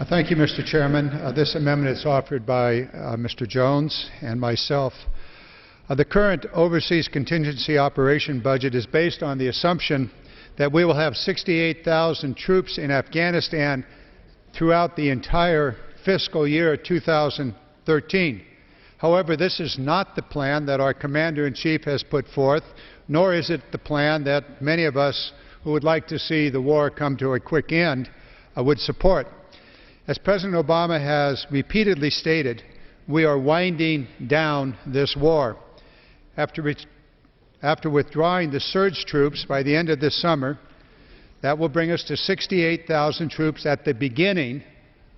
Thank you, Mr. Chairman. This amendment is offered by Mr. Jones and myself. The current Overseas Contingency Operation budget is based on the assumption that we will have 68,000 troops in Afghanistan throughout the entire fiscal year 2013. However, this is not the plan that our Commander-in-Chief has put forth, nor is it the plan that many of us who would like to see the war come to a quick end would support. As President Obama has repeatedly stated, we are winding down this war. After withdrawing the surge troops by the end of this summer, that will bring us to 68,000 troops at the beginning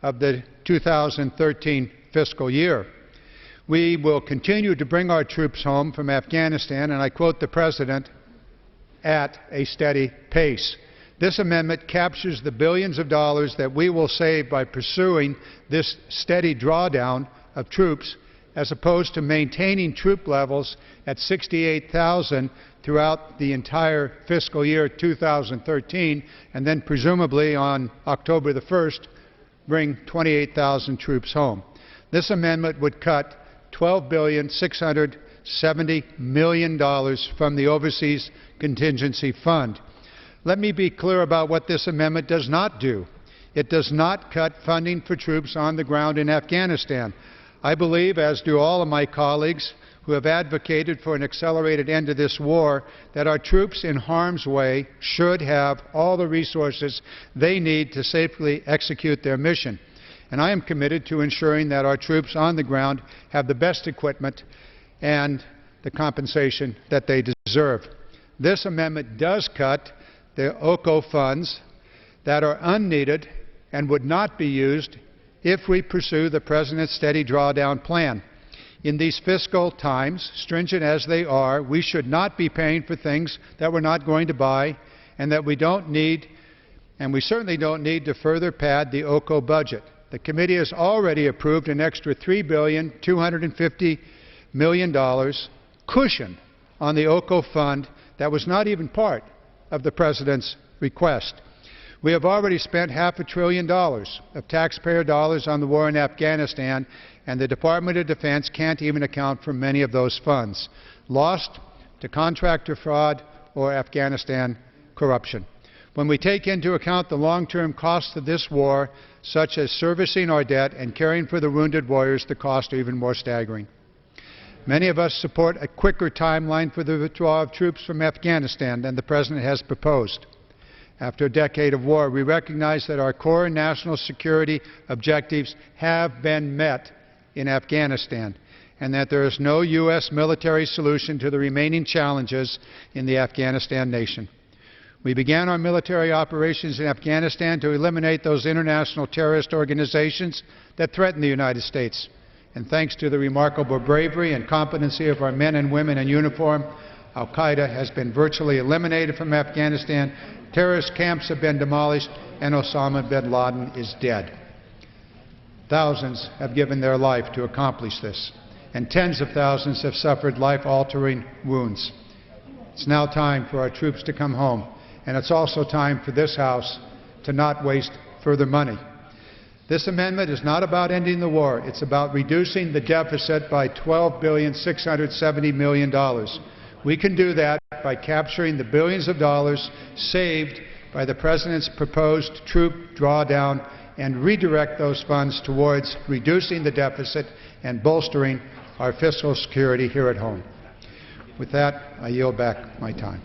of the 2013 fiscal year. We will continue to bring our troops home from Afghanistan, and I quote the President, at a steady pace. This amendment captures the billions of dollars that we will save by pursuing this steady drawdown of troops, as opposed to maintaining troop levels at 68,000 throughout the entire fiscal year 2013, and then presumably on October the 1st, bring 28,000 troops home. This amendment would cut $12,670 million from the Overseas Contingency Fund. Let me be clear about what this amendment does not do. It does not cut funding for troops on the ground in Afghanistan. I believe, as do all of my colleagues who have advocated for an accelerated end to this war, that our troops in harm's way should have all the resources they need to safely execute their mission. And I am committed to ensuring that our troops on the ground have the best equipment and the compensation that they deserve. This amendment does cut the OCO funds that are unneeded and would not be used if we pursue the President's steady drawdown plan. In these fiscal times, stringent as they are, we should not be paying for things that we're not going to buy and that we don't need, and we certainly don't need to further pad the OCO budget. The committee has already approved an extra $3,250 million cushion on the OCO fund that was not even part of the President's request. We have already spent $500 billion of taxpayer dollars on the war in Afghanistan, and the Department of Defense can't even account for many of those funds, lost to contractor fraud or Afghanistan corruption. When we take into account the long-term costs of this war, such as servicing our debt and caring for the wounded warriors, the costs are even more staggering. Many of us support a quicker timeline for the withdrawal of troops from Afghanistan than the President has proposed. After a decade of war, we recognize that our core national security objectives have been met in Afghanistan, and that there is no U.S. military solution to the remaining challenges in the Afghanistan nation. We began our military operations in Afghanistan to eliminate those international terrorist organizations that threaten the United States. And thanks to the remarkable bravery and competency of our men and women in uniform, al-Qaeda has been virtually eliminated from Afghanistan, terrorist camps have been demolished, and Osama bin Laden is dead. Thousands have given their life to accomplish this, and tens of thousands have suffered life-altering wounds. It's now time for our troops to come home, and it's also time for this House to not waste further money. This amendment is not about ending the war. It's about reducing the deficit by $12,670 million. We can do that by capturing the billions of dollars saved by the President's proposed troop drawdown and redirect those funds towards reducing the deficit and bolstering our fiscal security here at home. With that, I yield back my time.